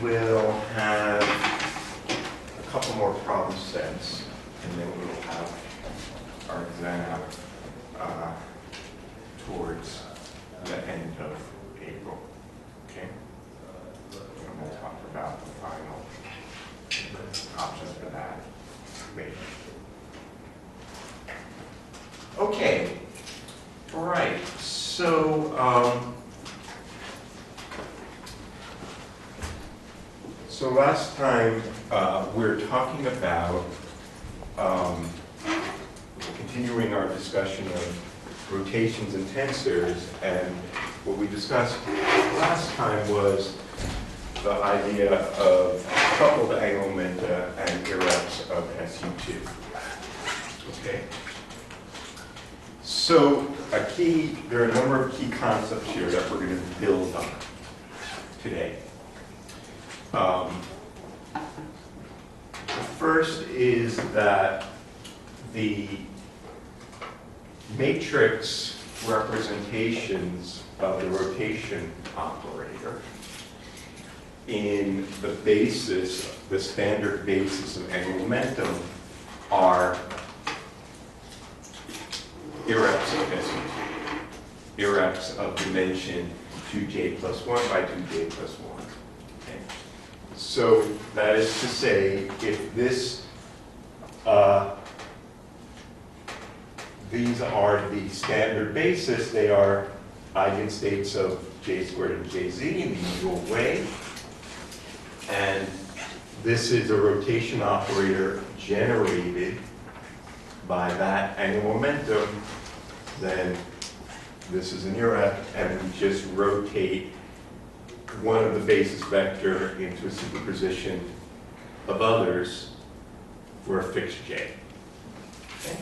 will have a couple more problem sets, and then we will have our exam towards the end of April. Okay? And we'll talk about the final options for that later. Okay. All right. So, so last time we were talking about continuing our discussion of rotations and tensors, and what we discussed last time was the idea of coupled angle momenta and irreps of SU2. Okay. So there are a number of key concepts here that we're going to build on today. The first is that the matrix representations of the rotation operator in the basis, the standard basis of angular momentum, are irreps of SU2, irreps of dimension 2j plus 1 by 2j plus 1. Okay. So that is to say, if this these are the standard basis, they are eigenstates of j squared and jz in the usual way. And this is a rotation operator generated by that angular momentum. Then this is an irrep, and we just rotate one of the basis vector into a superposition of others for a fixed j. Okay?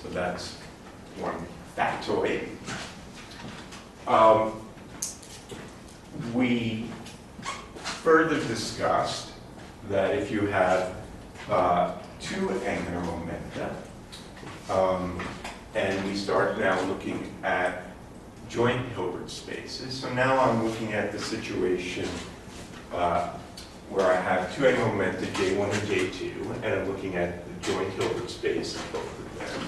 So that's one factoid. We further discussed that if you have two angular momenta, and we start now looking at joint Hilbert spaces. So now I'm looking at the situation where I have two angular momenta, J1 and J2, and I'm looking at the joint Hilbert space of both of them,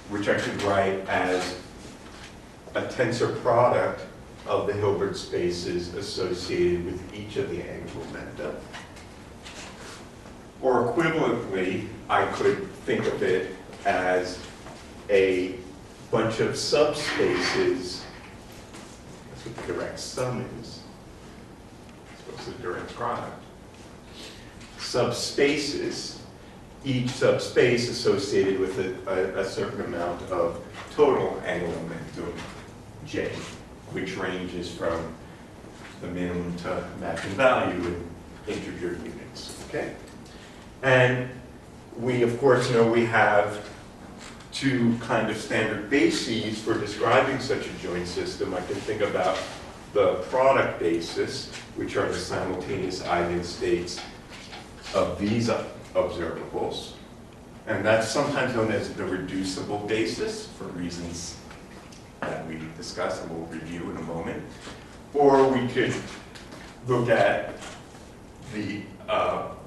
which I could write as a tensor product of the Hilbert spaces associated with each of the angular momenta. Or equivalently, I could think of it as a bunch of subspaces. That's what the direct sum is. It's supposed to be the direct product. Subspaces, each subspace associated with a certain amount of total angular momentum, J, which ranges from the minimum to maximum value in integer units. Okay? And we, of course, know we have two kind of standard bases for describing such a joint system. I can think about the product basis, which are the simultaneous eigenstates of these observables. And that's sometimes known as the reducible basis for reasons that we discuss and we'll review in a moment. Or we could look at the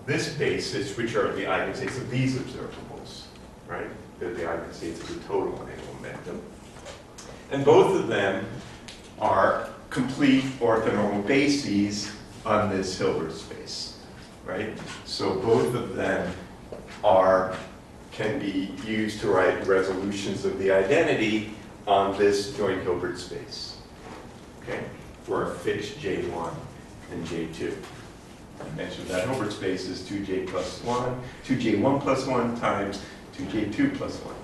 this basis, which are the eigenstates of these observables, right? They're the eigenstates of the total angular momentum. And both of them are complete orthonormal bases on this Hilbert space, right? So both of them can be used to write resolutions of the identity on this joint Hilbert space, okay, for a fixed J1 and J2. I mentioned that Hilbert space is 2J plus 1, 2J1 plus 1 times 2J2 plus 1.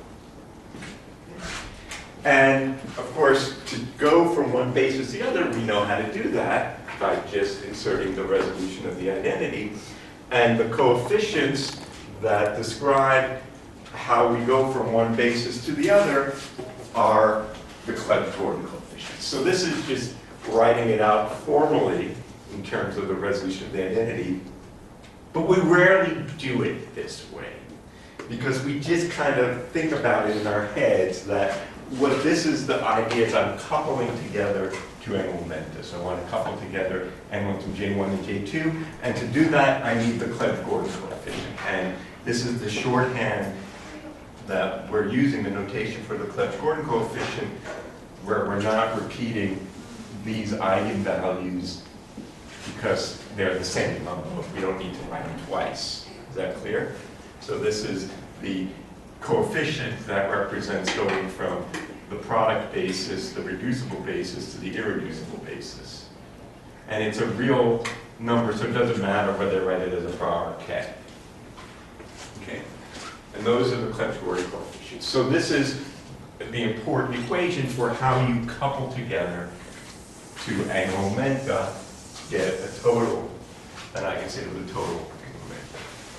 And of course, to go from one basis to the other, we know how to do that by just inserting the resolution of the identity. And the coefficients that describe how we go from one basis to the other are the Clapeyron coefficients. So this is just writing it out formally in terms of the resolution of the identity, but we rarely do it this way because we just kind of think about it in our heads that what this is, the idea is I'm coupling together two angular momenta. So I want to couple together angular momentum J1 and J2. And to do that, I need the Clebsch-Gordan coefficient. And this is the shorthand that we're using, the notation for the Clebsch-Gordan coefficient, where we're not repeating these eigenvalues because they're the same. We don't need to write them twice. Is that clear? So this is the coefficient that represents going from the product basis, the reducible basis, to the irreducible basis. And it's a real number, so it doesn't matter whether I write it as a bar or k. Okay? And those are the Clebsch-Gordan coefficients. So this is the important equation for how you couple together two angular momenta to get a total, and I can say the total angular momenta.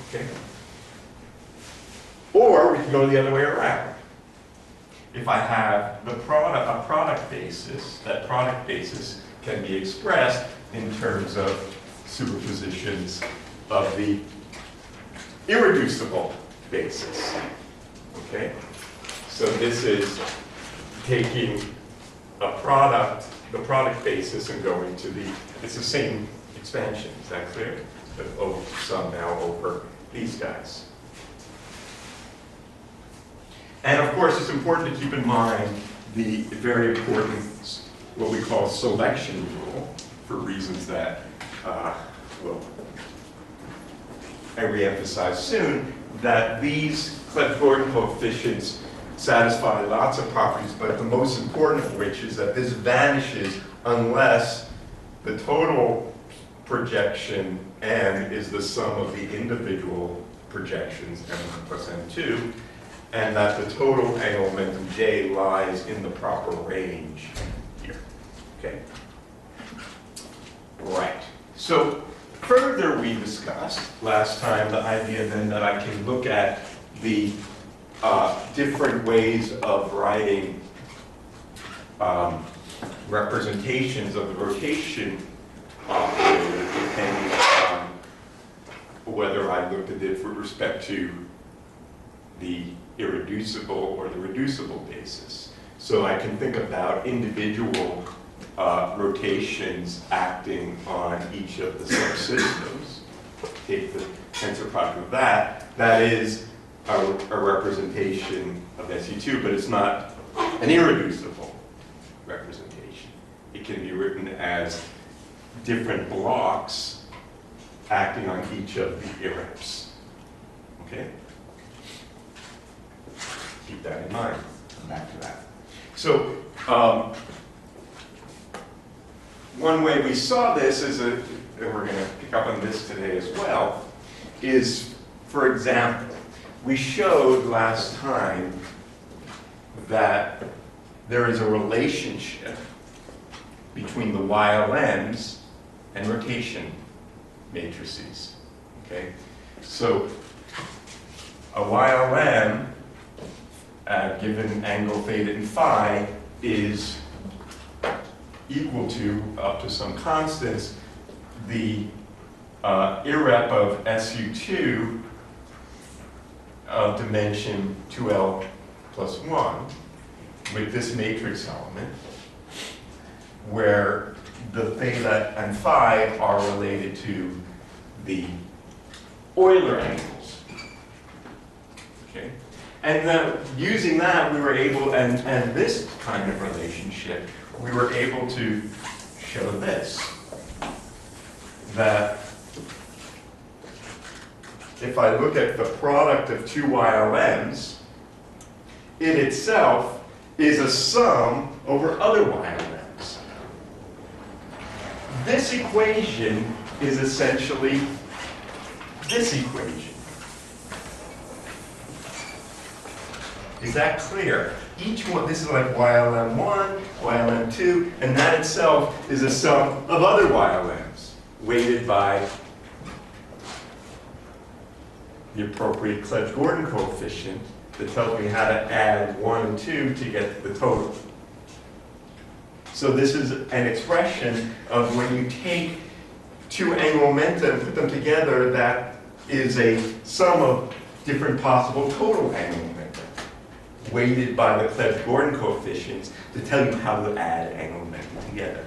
Okay? Or we can go the other way around. If I have a product basis, that product basis can be expressed in terms of superpositions of the irreducible basis. Okay? So this is taking a product, the product basis, and going to the, it's the same expansion, is that clear? But over sum now over these guys. And of course, it's important to keep in mind the very important, what we call selection rule, for reasons that will I re-emphasize soon, that these Clebsch-Gordan coefficients satisfy lots of properties, but the most important of which is that this vanishes unless the total projection M is the sum of the individual projections M1 plus M2, and that the total angular momentum J lies in the proper range here. Okay? Right. So further we discussed last time the idea then that I can look at the different ways of writing representations of the rotation operator depending on whether I looked at it with respect to the irreducible or the reducible basis. So I can think about individual rotations acting on each of the subsystems. Take the tensor product of that. That is a representation of SU2, but it's not an irreducible representation. It can be written as different blocks acting on each of the irreps. Okay? Keep that in mind. Come back to that. So, one way we saw this is, and we're going to pick up on this today as well, is, for example, we showed last time that there is a relationship between the YLMs and rotation matrices. Okay? So, a YLM given angle theta and phi is equal to, up to some constants, the irrep of SU2 of dimension 2L plus 1 with this matrix element, where the theta and phi are related to the Euler angles. Okay? And then using that, we were able, and this kind of relationship, we were able to show this, that if I look at the product of two YLMs, it itself is a sum over other YLMs. This equation is essentially this equation. Is that clear? Each one, this is like YLM1, YLM2, and that itself is a sum of other YLMs, weighted by the appropriate Clebsch-Gordan coefficient that tells me how to add 1 and 2 to get the total. So this is an expression of when you take two angular momenta and put them together, that is a sum of different possible total angular momenta. weighted by the Clebsch-Gordon coefficients to tell you how to add angular momentum together.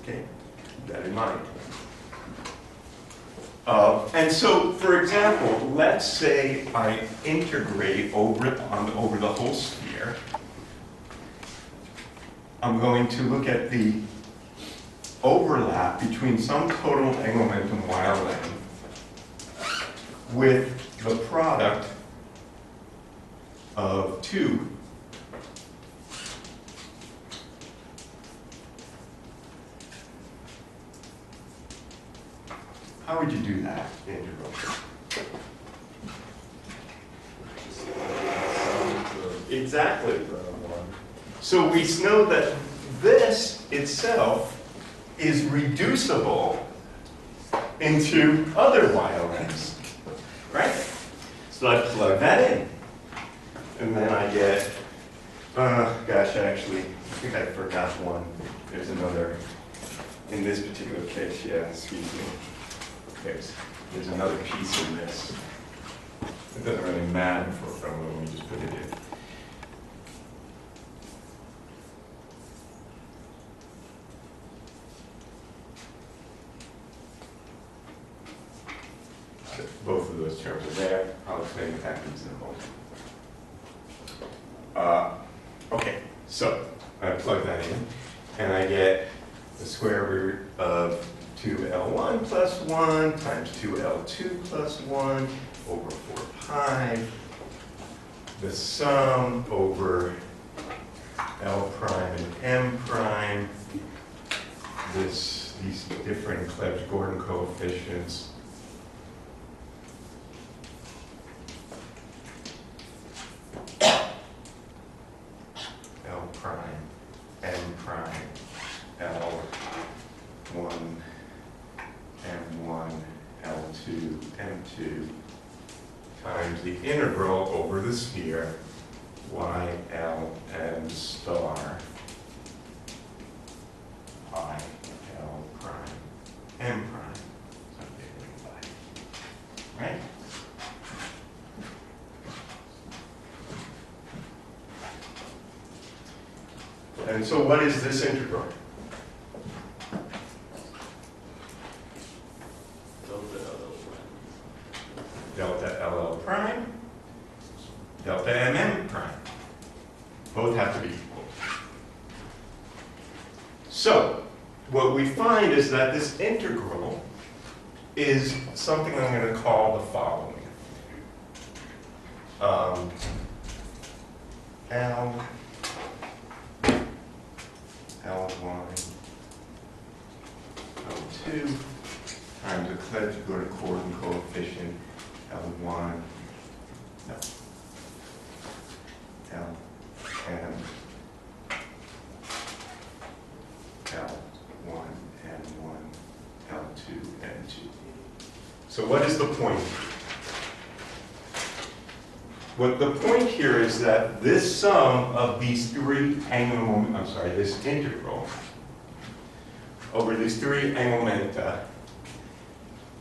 Okay, keep that in mind. And so, for example, let's say I integrate over the whole sphere. I'm going to look at the overlap between some total angular momentum y length with the product of two How would you do that integral? Exactly. So we know that this itself is reducible into other y lengths, right? So I plug that in. And then I get, gosh, actually, I think I forgot one. There's another, in this particular case, yeah, excuse me. There's another piece in this. It doesn't really matter for when we just put it in. Both of those terms are there. I'll explain what happens in a moment. Okay, so I plug that in, and I get the square root of 2L1 plus 1 times 2L2 plus 1 over 4 pi, the sum over L prime and M prime, these different Clebsch-Gordon coefficients, L prime, M prime, L1, M1, L2, M2, times the integral over the sphere, y, L, M star, I, L prime, M prime, right? And so what is this integral? Delta LL prime, delta MM prime. Both have to be equal. So, what we find is that this integral is something I'm going to call the following. L, L1, L2 times the Clebsch-Gordon coefficient L1, no, L, M, L1, M1, L2, M2. So what is the point? What the point here is that this sum of these three angular momenta, this integral over these three angular momenta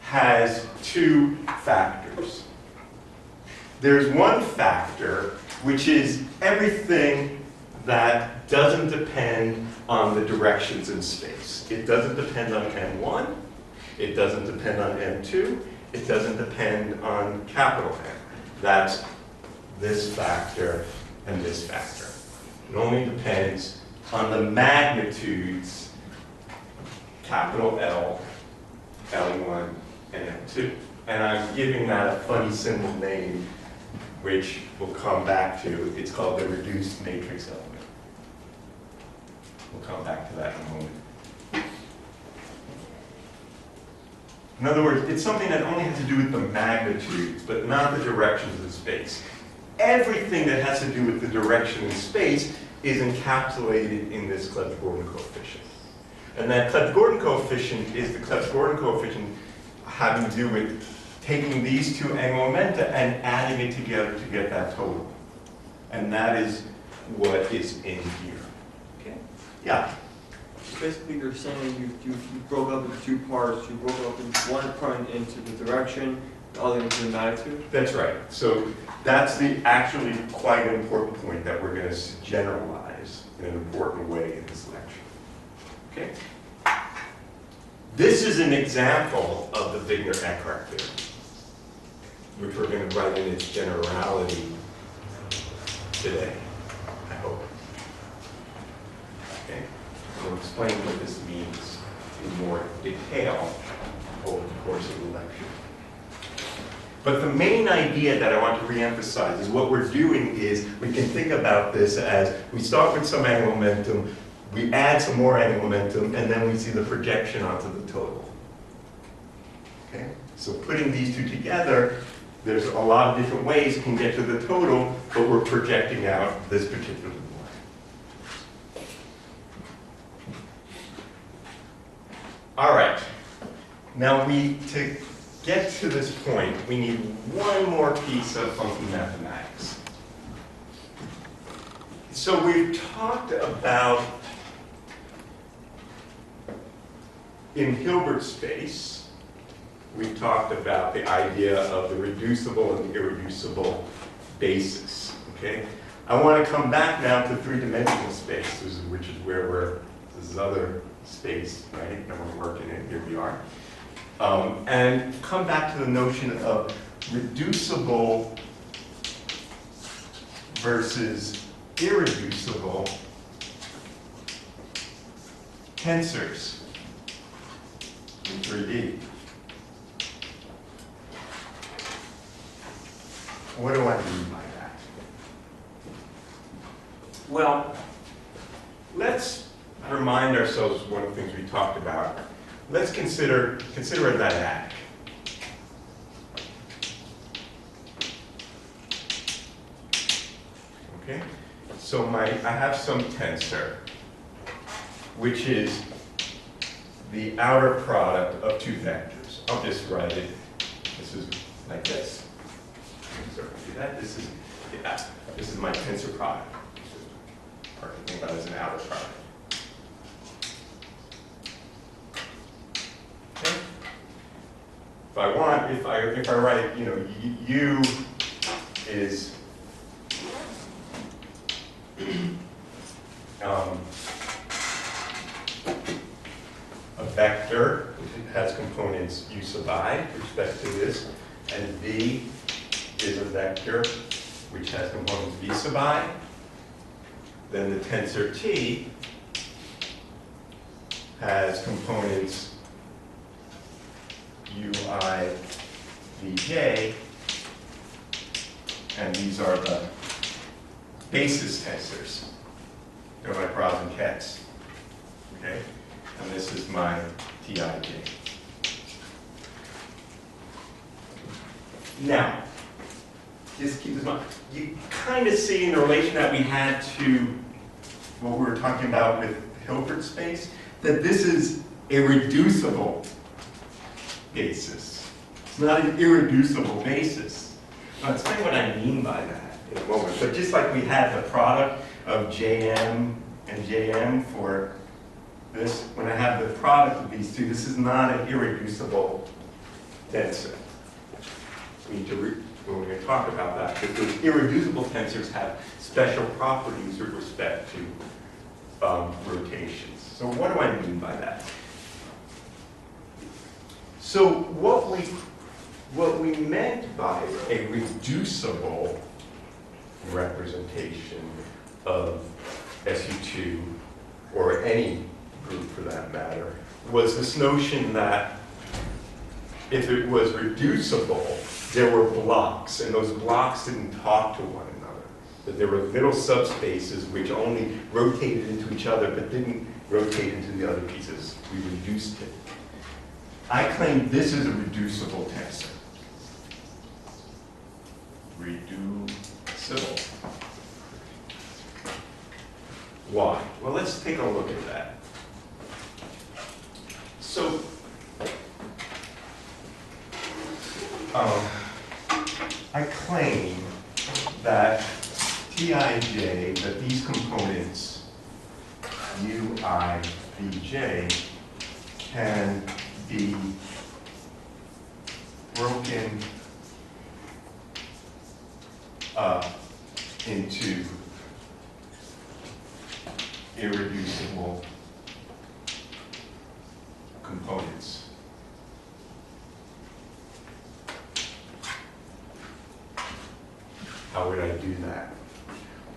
has two factors. There's one factor which is everything that doesn't depend on the directions in space. It doesn't depend on M1, it doesn't depend on M2, it doesn't depend on capital M. That's this factor and this factor. It only depends on the magnitudes, capital L, L1, and M2. And I'm giving that a funny symbol name, which we'll come back to. It's called the reduced matrix element. We'll come back to that in a moment. In other words, it's something that only has to do with the magnitudes, but not the directions of space. Everything that has to do with the direction in space is encapsulated in this Clebsch-Gordon coefficient. And that Clebsch-Gordon coefficient is the Clebsch-Gordon coefficient having to do with taking these two angular momenta and adding it together to get that total. And that is what is in here. Okay? Yeah? Basically, you're saying you broke up into two parts. You broke up one part into the direction, all the way to the magnitude? That's right. So that's the actually quite important point that we're going to generalize in an important way in this lecture. Okay? This is an example of the Wigner-Eckhart theorem, which we're going to write in its generality today, I hope. Okay? We'll explain what this means in more detail over the course of the lecture. But the main idea that I want to reemphasize is what we're doing is we can think about this as we start with some angular momentum, we add some more angular momentum, and then we see the projection onto the total. Okay? So putting these two together, there's a lot of different ways you can get to the total, but we're projecting out this particular one. All right. Now to get to this point, we need one more piece of funky mathematics. So we've talked about, in Hilbert space, we've talked about the idea of the reducible and the irreducible basis, okay? I want to come back now to three-dimensional space, which is where this is other space, right? And we're working in, here we are. And come back to the notion of reducible versus irreducible tensors in 3D. What do I mean by that? Well, let's remind ourselves of one of the things we talked about. Let's consider a dynamic. Okay? So I have some tensor, which is the outer product of two vectors. I'll just write it. This is like this. So see that? This is my tensor product. Or think about it as an outer product. Okay? If I write, U is a vector which has components U sub I with respect to this, and V is a vector which has components V sub I. Then the tensor T has components Ui Vj, and these are the basis tensors. They're like Bras and Kets. Okay? And this is my Tij. Now, just keep this in mind. You kind of see in the relation that we had to what we were talking about with Hilbert space, that this is a reducible basis. It's not an irreducible basis. I'll explain what I mean by that in a moment. But just like we had the product of Jm and Jm for this, when I have the product of these two, this is not an irreducible tensor. We need to we're going to talk about that, because irreducible tensors have special properties with respect to rotations. So what do I mean by that? So what we meant by a reducible representation of SU2, or any group for that matter, was this notion that if it was reducible, there were blocks, and those blocks didn't talk to one another. That there were little subspaces which only rotated into each other but didn't rotate into the other pieces. We reduced it. I claim this is a reducible tensor. Reducible. Why? Well, let's take a look at that. So, I claim that Tij, that these components, Ui, Vj, can be broken into irreducible components. How would I do that?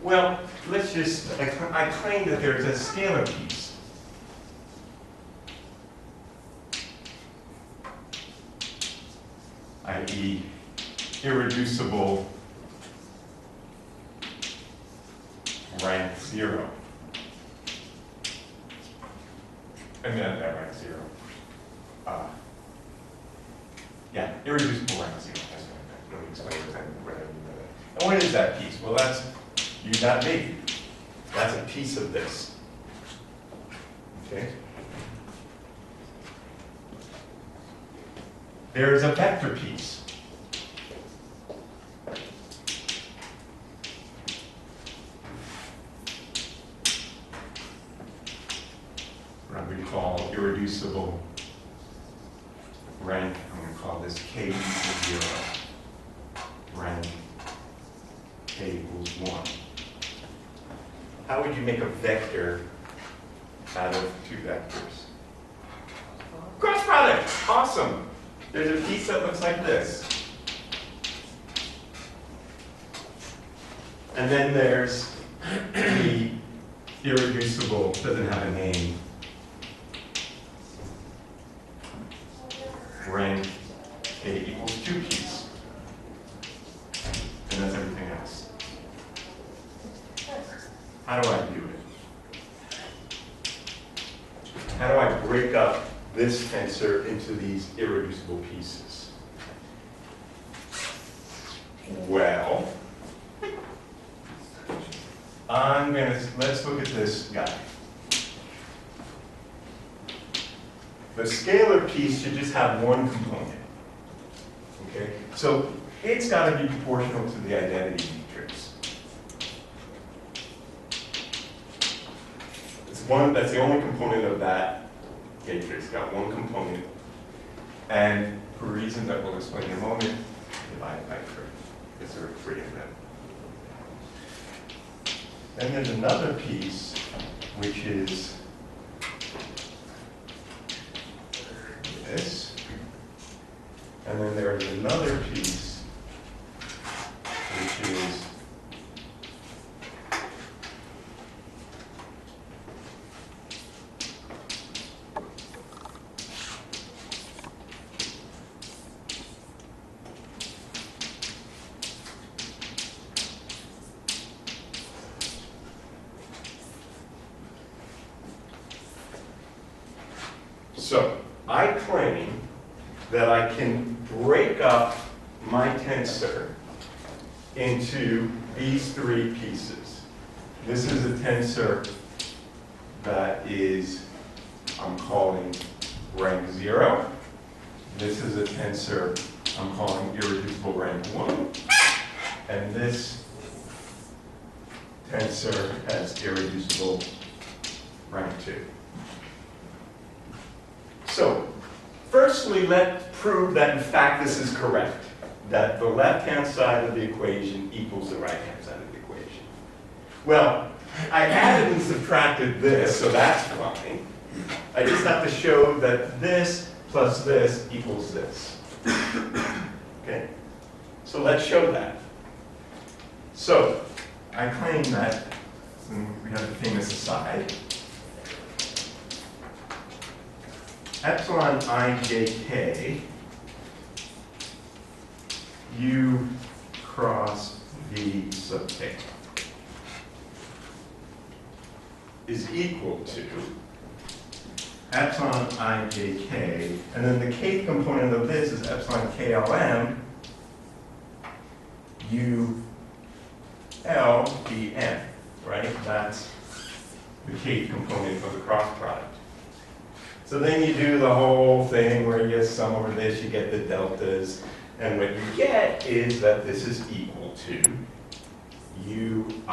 Well, let's just, I claim that there's a scalar piece. I.e. irreducible rank 0. And then that rank 0. Yeah, irreducible rank 0. That's what I meant. Let me explain what I mean by that. And what is that piece? Well, that's you, not me. That's a piece of this. Okay? There's a vector piece. What we call irreducible rank. I'm going to call this k equals 0. Rank k equals 1. How would you make a vector out of two vectors? Cross product! Awesome! There's a piece that looks like this. And then there's the irreducible, doesn't have a name, rank k equals 2 piece. And that's everything else. How do I do it? How do I break up this tensor into these irreducible pieces? Well, let's look at this guy. The scalar piece should just have one component. Okay? So it's got to be proportional to the identity matrix. That's the only component of that matrix. Got one component. And for reasons that we'll explain in a moment, divide by 3. Because there are 3 of them. Then there's another piece, which is this. And then there's another piece, which is so I claim that I can break up my tensor into these 3 pieces. This is a tensor that is, I'm calling rank 0. This is a tensor I'm calling irreducible rank 1. And this tensor has irreducible rank 2. So, firstly, let's prove that in fact this is correct, that the left-hand side of the equation equals the right-hand side of the equation. Well, I added and subtracted this, so that's fine. I just have to show that this plus this equals this. Okay? So let's show that. So, I claim that, we have the famous aside, epsilon ijk u cross v sub k is equal to epsilon ijk, and then the kth component of this is epsilon klm u l dm, right? That's the kth component of the cross product. So then you do the whole thing where you sum over this, you get the deltas, and what you get is that this is equal to uivj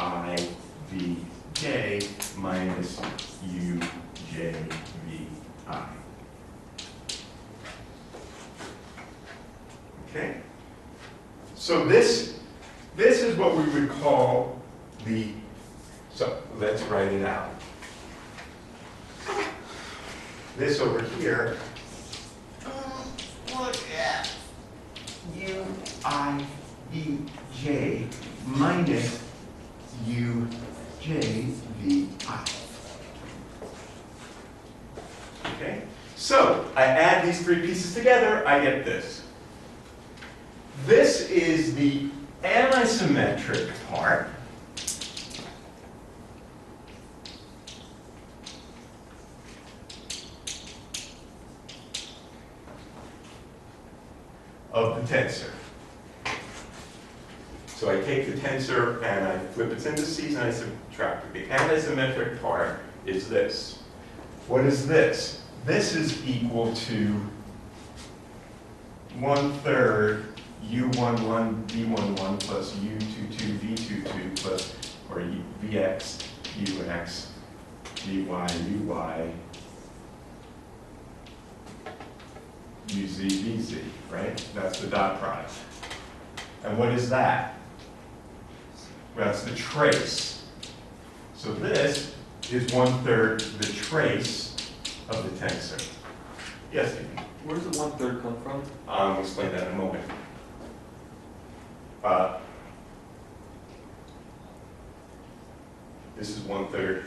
minus ujvi. Okay? So this is what we call the, so let's write it out. This over here, look at UIVJ minus UJVI. Okay? So I add these three pieces together, I get this. This is the anisymmetric part. Of the tensor. So I take the tensor and I flip its indices and I subtract it. The anisymmetric part is this. What is this? This is equal to 1/3 U11 V11 plus U22 V22 plus, or Vx Ux Vy Uy UZ VZ, right? That's the dot product. And what is that? That's the trace. So this is 1/3 the trace of the tensor. Yes, Stephen? Where does the 1/3 come from? I'll explain that in a moment. This is 1/3.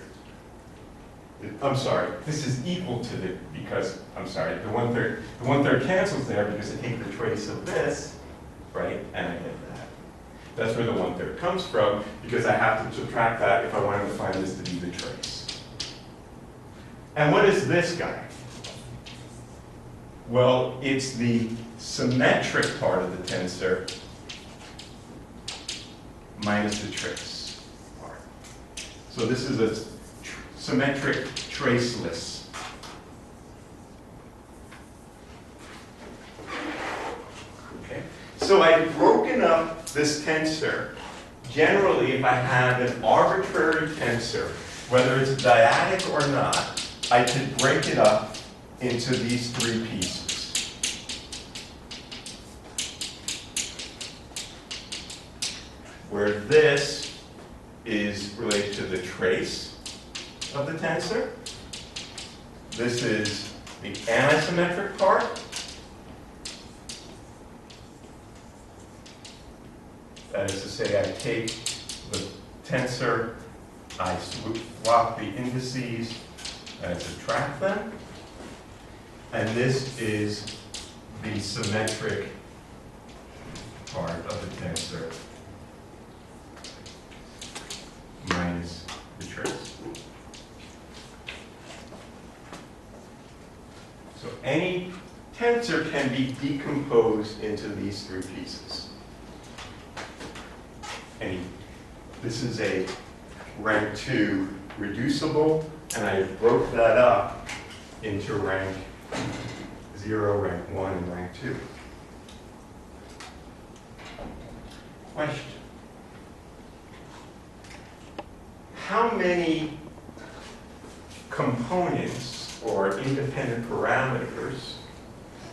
I'm sorry, this is equal to the, because, I'm sorry, the 1/3 cancels there because I take the trace of this, right, and I get that. That's where the 1/3 comes from, because I have to subtract that if I wanted to find this to be the trace. And what is this guy? Well, it's the symmetric part of the tensor minus the trace part. So this is a symmetric traceless. Okay, so I've broken up this tensor. Generally, if I have an arbitrary tensor, whether it's dyadic or not, I could break it up into these three pieces. Where this is related to the trace of the tensor. This is the anisymmetric part. That is to say, I take the tensor, I swap the indices, and I subtract them. And this is the symmetric part of the tensor minus the trace. So any tensor can be decomposed into these three pieces. This is a rank 2 reducible, and I broke that up into rank 0, rank 1, and rank 2. Question. How many components or independent parameters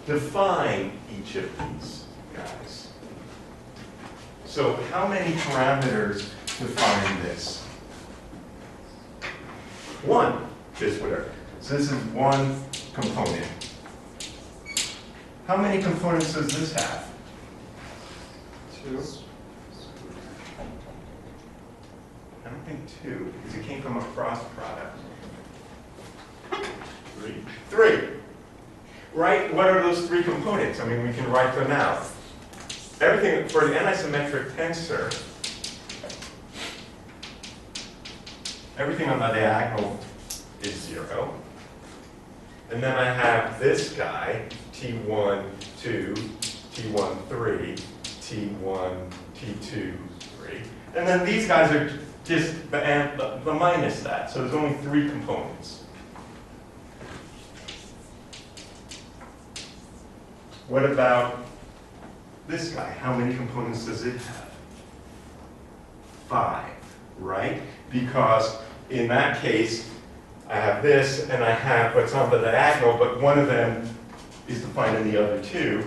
define each of these guys? So how many parameters define this? One, just whatever. So this is one component. How many components does this have? 2. I don't think 2, because it came from a cross product. 3. Right? What are those 3 components? I mean, we can write them out. Everything for the anisymmetric tensor, everything on the diagonal is 0. And then I have this guy, T1, 2, T1, 3, T1, T2, 3. And then these guys are just the minus that. So there's only 3 components. What about this guy? How many components does it have? 5, right? Because in that case, I have this and I have what's on the diagonal, but one of them is defined in the other 2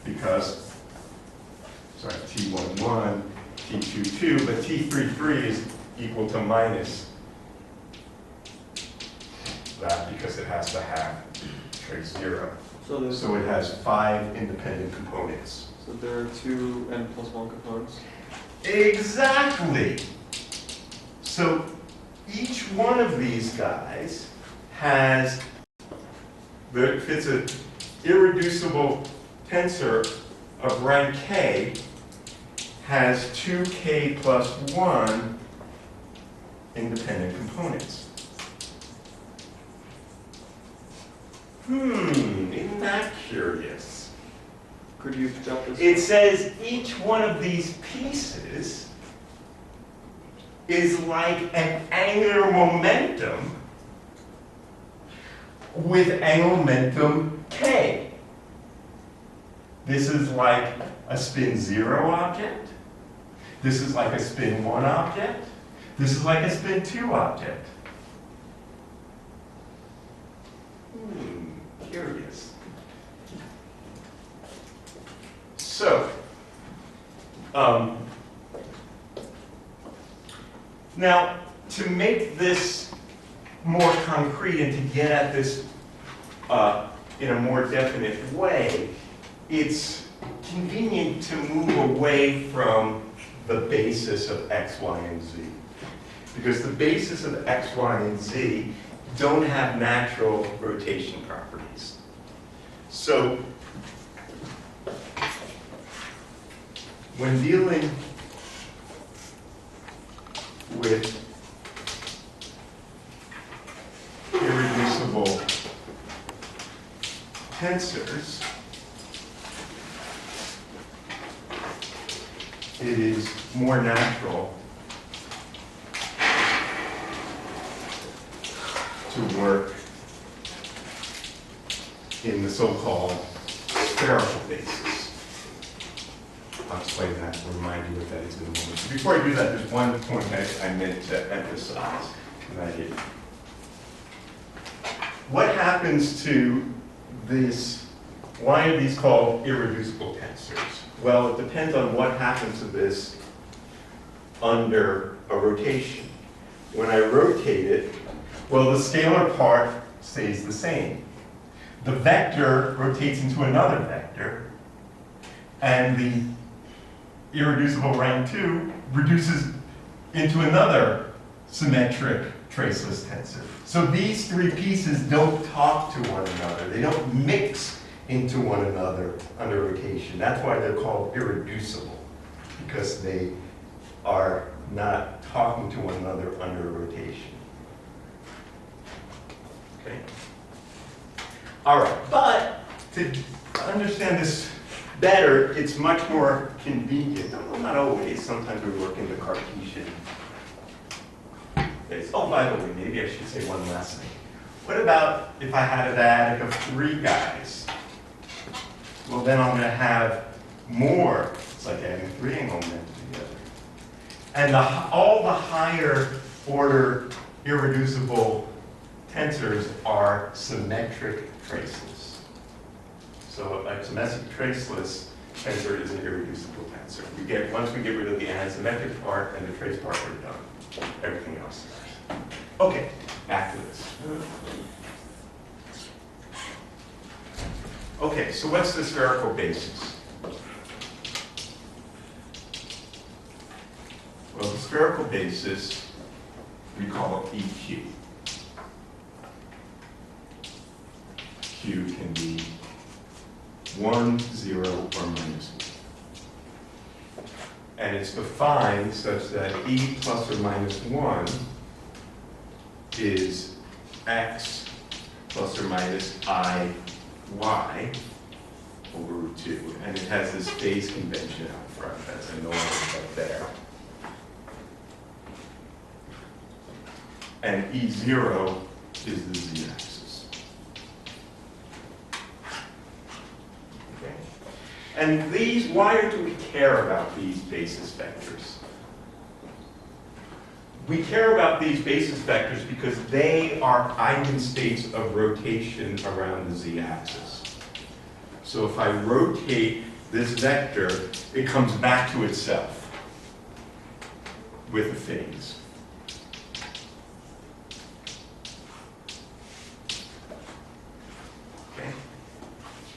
because, sorry, T11, T22, but T33 is equal to minus that because it has to have trace 0. So it has 5 independent components. So there are 2 n+1 components. Exactly. So each one of these guys has, if it's an irreducible tensor of rank k, has 2k plus 1 independent components. Isn't that curious? Could you jot this? It says each one of these pieces is like an angular momentum with angular momentum k. This is like a spin 0 object. This is like a spin 1 object. This is like a spin 2 object. Curious. So, now to make this more concrete and to get at this in a more definite way, it's convenient to move away from the basis of x, y, and z. Because the basis of x, y, and z don't have natural rotation properties. So, when dealing with irreducible tensors, it is more natural to work in the so-called spherical basis. I'll explain that and remind you what that is in a moment. So before I do that, there's one point I meant to emphasize. What happens to this? Why are these called irreducible tensors? Well, it depends on what happens to this under a rotation. When I rotate it, well, the scalar part stays the same. The vector rotates into another vector, and the irreducible rank 2 reduces into another symmetric traceless tensor. So these three pieces don't talk to one another. They don't mix into one another under rotation. That's why they're called irreducible, because they are not talking to one another under rotation. Okay? All right, but to understand this better, it's much more convenient. Well, not always. Sometimes we work in the Cartesian phase. Oh, by the way, maybe I should say one last thing. What about if I had an attic of 3 guys? Well, then I'm going to have more. It's like adding 3 angular momentum together. And all the higher order irreducible tensors are symmetric traceless. So a symmetric traceless tensor is an irreducible tensor. Once we get rid of the anisymmetric part and the trace part, we're done. Everything else is. Okay, back to this. Okay, so what's the spherical basis? Well, the spherical basis, we call it EQ. Q can be 1, 0, or minus 1. And it's defined such that E plus or minus 1 is x plus or minus I y over root 2. And it has this phase convention out front that's annoying up there. And E0 is the z-axis. Okay. And these, why do we care about these basis vectors? We care about these basis vectors because they are eigenstates of rotation around the z-axis. So if I rotate this vector, it comes back to itself. with a phase. Okay?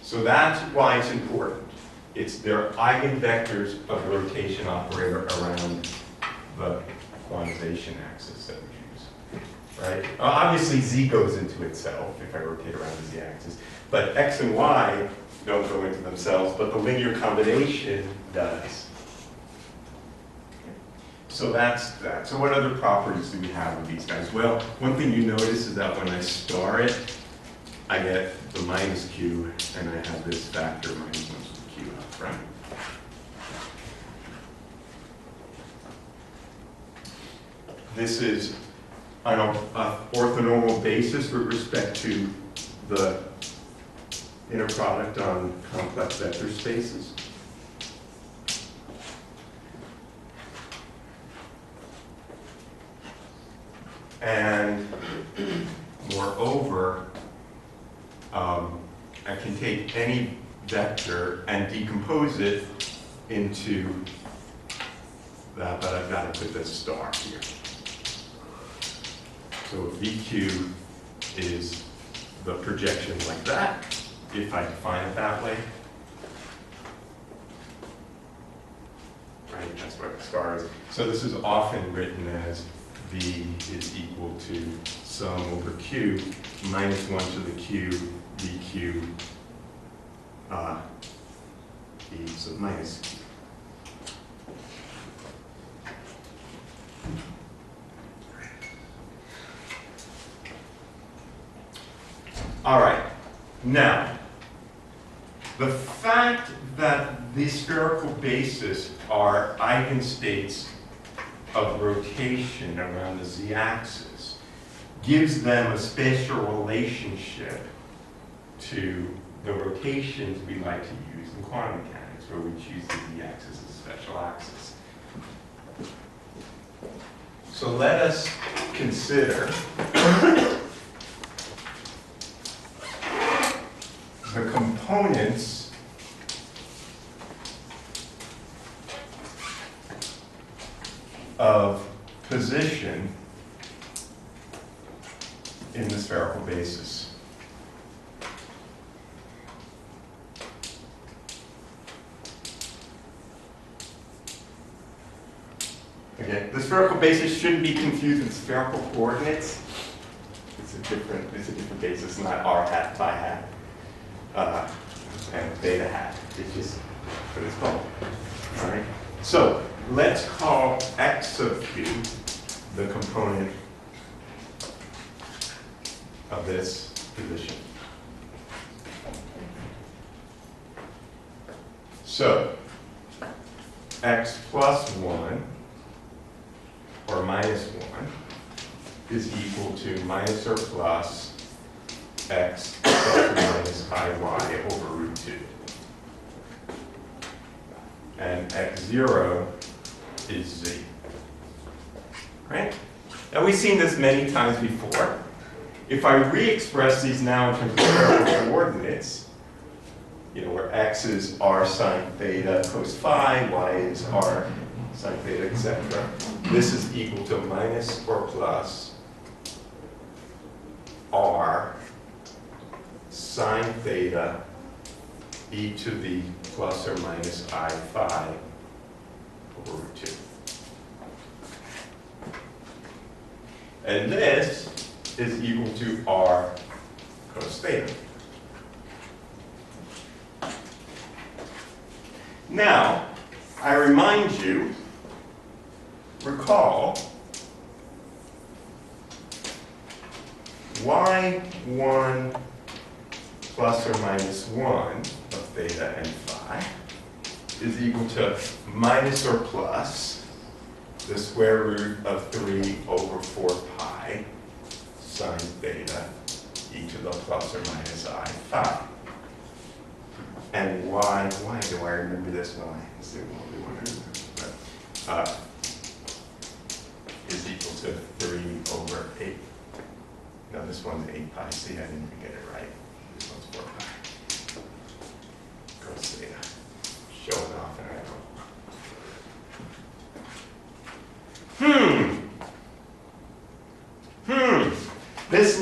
So that's why it's important. It's their eigenvectors of the rotation operator around the quantization axis that we choose, right? Obviously, z goes into itself if I rotate around the z-axis, but x and y don't go into themselves, but the linear combination does. So that's that. So what other properties do we have with these guys? Well, one thing you notice is that when I star it, I get the minus q, and I have this factor minus 1 to the q up front. This is on an orthonormal basis with respect to the inner product on complex vector spaces. And moreover, I can take any vector and decompose it into that, but I've got to put this star here. So VQ is the projection like that, if I define it that way. Right, that's what the star is. So this is often written as V is equal to sum over Q minus 1 to the Q VQ E, so minus Q. All right, now, the fact that the spherical bases are eigenstates of rotation around the z-axis gives them a spatial relationship to the rotations we like to use in quantum mechanics, where we choose the z-axis as a special axis. So let us consider the components of position in the spherical basis. Okay, the spherical basis shouldn't be confused with spherical coordinates. It's a different basis, not r hat, phi hat, and theta hat. It's just what it's called. All right. So let's call x of q the component of this position. So x plus 1 or minus 1 is equal to minus or plus x plus or minus iy over root 2. And x0 is z. Right? Now we've seen this many times before. If I re-express these now in terms of spherical coordinates, where x is r sine theta cos phi, y is r sine theta, etc. This is equal to minus or plus r sine theta e to the plus or minus I phi over root 2. And this is equal to r cos theta. Now, I remind you, recall, y1 plus or minus 1 of theta and phi is equal to minus or plus the square root of 3 over 4 pi sine theta e to the plus or minus I phi. And why do I remember this? Well, I assume we want to remember, but is equal to 3 over 8. No, this one's 8 pi. See, I didn't even get it right. This one's 4 pi. Cos theta. Showing off, and I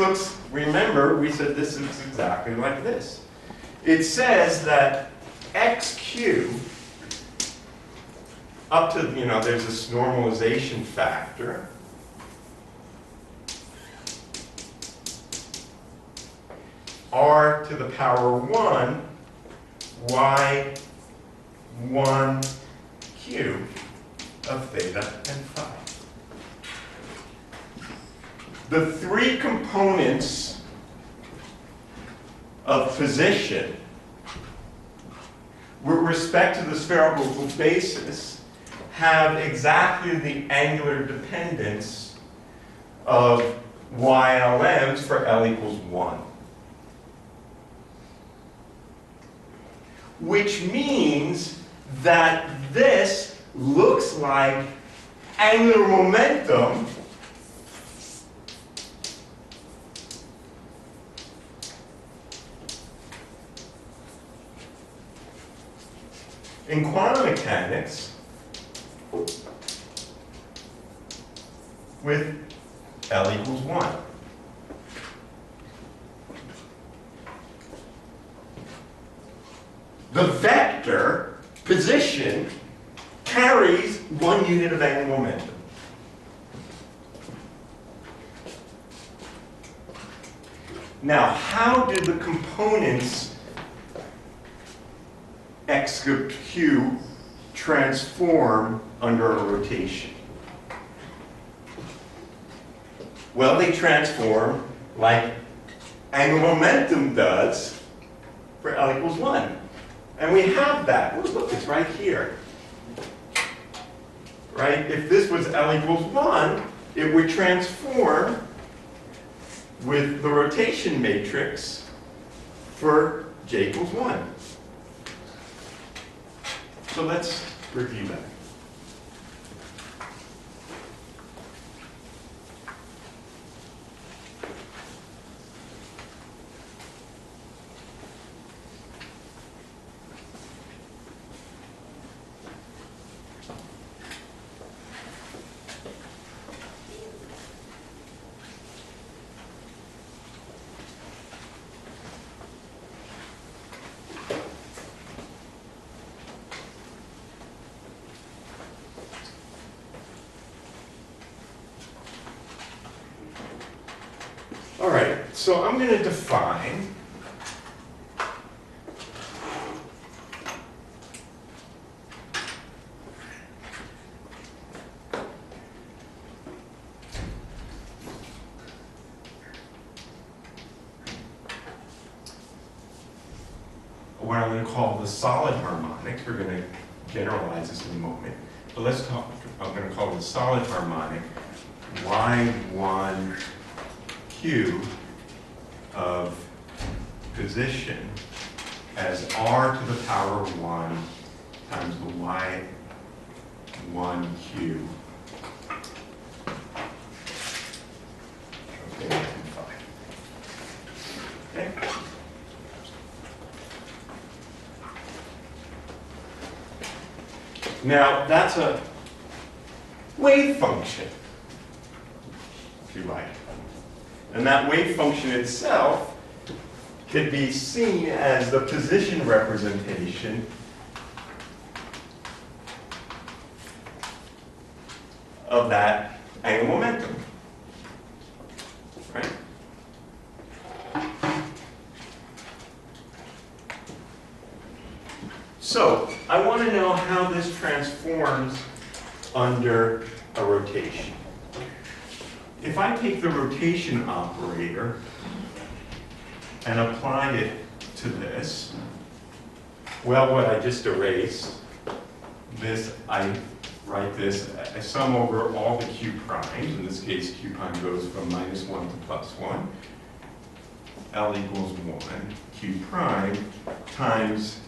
looks, remember, we said this is exactly like this. It says that xq, up to, there's this normalization factor. R to the power 1, y 1 q of theta and phi. The three components of position with respect to the spherical basis have exactly the angular dependence of YLMs for L equals 1. Which means that this looks like angular momentum in quantum mechanics with L equals 1. The vector position carries 1 unit of angular momentum. Now, how do the components x sub q transform under a rotation? Well, they transform like angular momentum does for L equals 1. And we have that. Look, it's right here. Right? If this was L equals 1, it would transform with the rotation matrix for J equals 1. So let's review that. All right, so I'm going to define what I'm going to call the solid harmonic. We're going to generalize this in a moment. But let's talk, I'm going to call it the solid harmonic y1 q of position as r to the power 1 times the y1 q. Okay, okay. Now, that's a wave function, if you like. And that wave function itself could be seen as the position representation of that angular momentum. Right? So, I want to know how this transforms under a rotation. If I take the rotation operator and apply it to this, well, what I just erased, this, I write this, I sum over all the q primes. In this case, q prime goes from -1 to +1. L equals 1, q prime times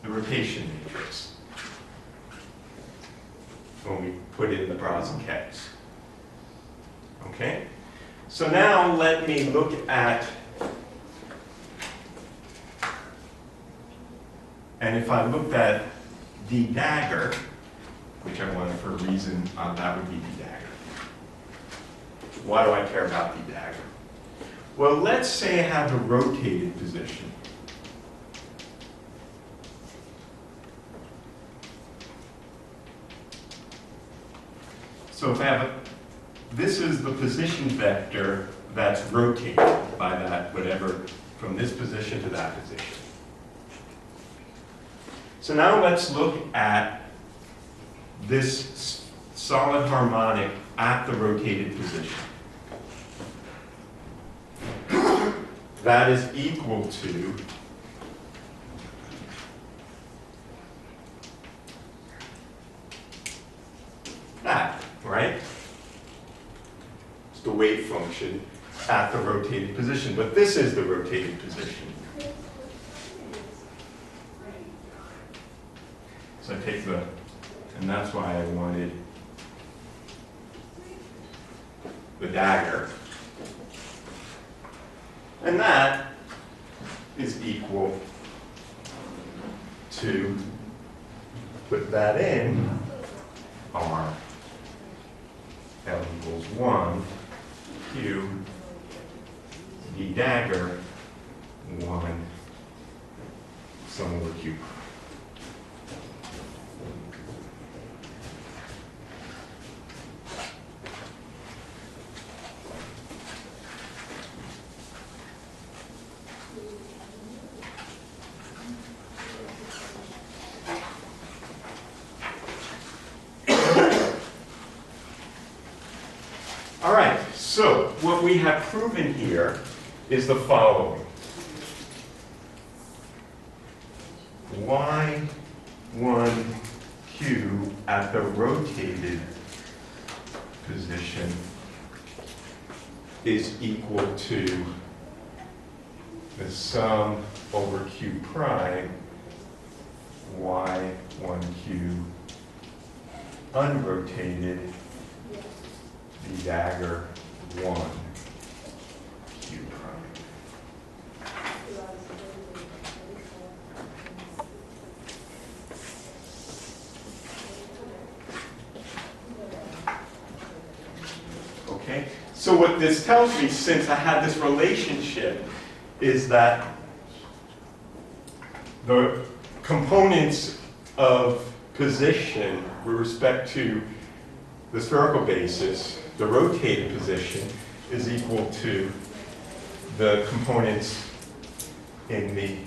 the rotation matrix when we put in the bras and cats. Okay? So now let me look at, and if I looked at the dagger, which I want for a reason, that would be the dagger. Why do I care about the dagger? Well, let's say I have a rotated position. So if I have this is the position vector that's rotated by that, whatever, from this position to that position. So now let's look at this solid harmonic at the rotated position. That is equal to that, right? It's the wave function at the rotated position, but this is the rotated position. So I take the, and that's why I wanted the dagger. And that is equal to, put that in, R L equals 1, Q, D dagger, 1, sum over Q. All right, so what we have proven here is the following. Y1Q at the rotated position is equal to the sum over Q prime Y1Q unrotated the dagger 1 Q prime. Okay, so what this tells me, since I have this relationship, is that the components of position with respect to the spherical basis, the rotated position, is equal to the components in the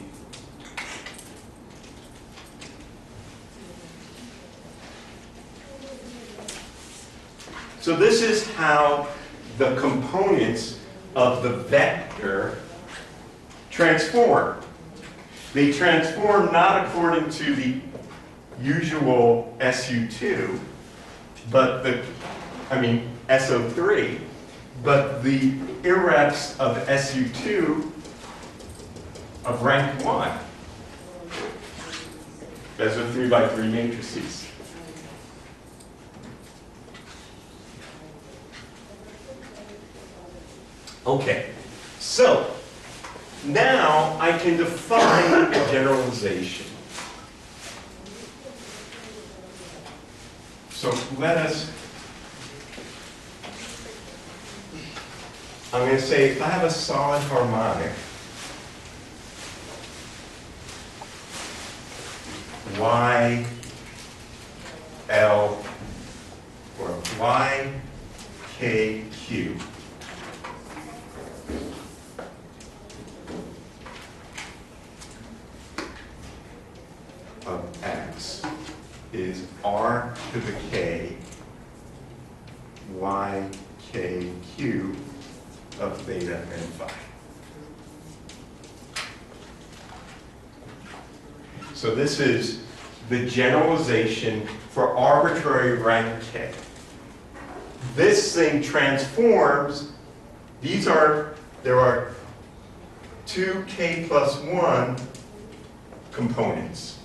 so this is how the components of the vector transform. They transform not according to the usual SU2, but SO3, but the irreps of SU2 of rank 1. Those are 3 by 3 matrices. Okay, so now I can define a generalization. So let us, I'm going to say if I have a solid harmonic, Y, L, or Y, K, Q, of X is R to the K, Y, K, Q of theta and phi. So this is the generalization for arbitrary rank K. This thing transforms, there are 2K plus 1 components,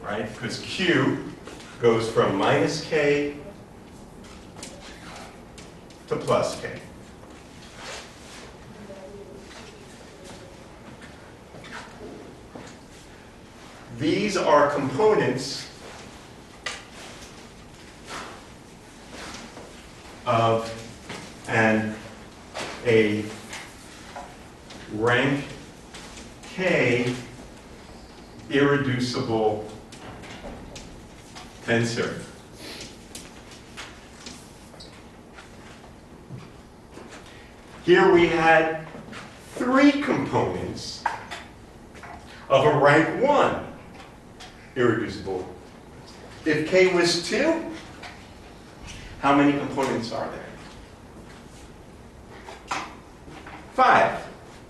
right? Because Q goes from minus K to plus K. These are components of a rank K irreducible tensor. Here we had 3 components of a rank 1 irreducible. If K was 2, how many components are there? 5,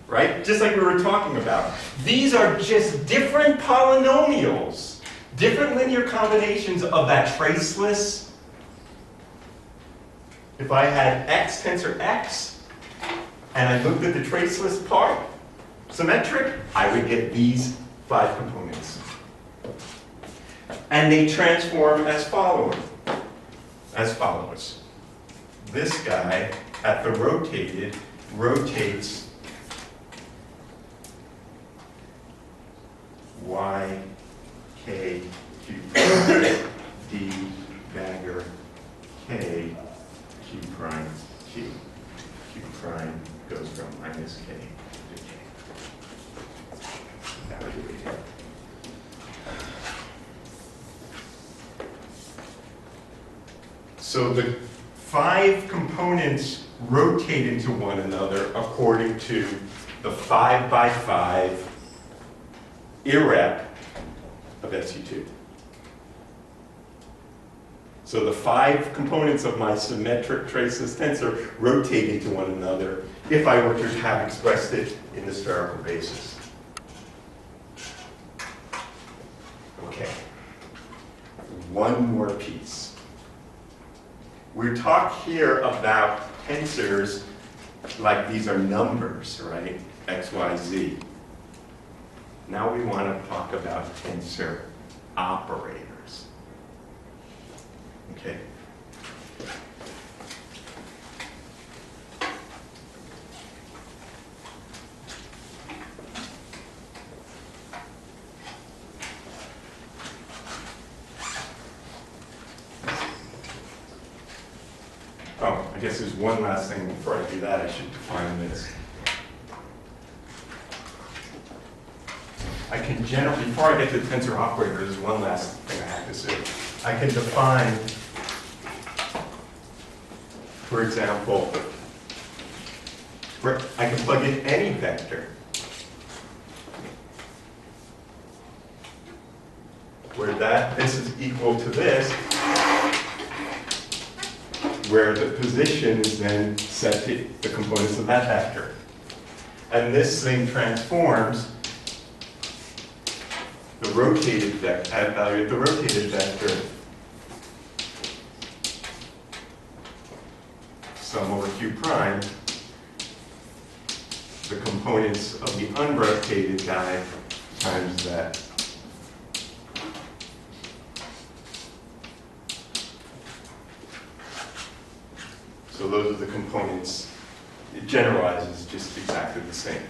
right? Just like we were talking about. These are just different polynomials, different linear combinations of that traceless. If I had X tensor X, and I looked at the traceless part, symmetric, I would get these 5 components. And they transform as follows. This guy, at the rotated, rotates y, k, q prime, d, dagger, k, q prime, q. Q prime goes from minus k to k. That would be it. So the 5 components rotate into one another according to the 5 by 5 irrep of SU2. So the 5 components of my symmetric traceless tensor rotate into one another if I were to have expressed it in the spherical basis. Okay. One more piece. We're talking here about tensors like these are numbers, right? X, Y, Z. Now we want to talk about tensor operators. Okay. Oh, I guess there's one last thing before I do that. I should define this. I can generally, before I get to the tensor operator, there's one last thing I have to say. I can define, for example, where I can plug in any vector where this is equal to this, where the position is then set to the components of that vector. And this thing transforms the rotated vector, add value of the rotated vector, sum over q prime, the components of the unrotated guy times that. So those are the components. It generalizes just exactly the same.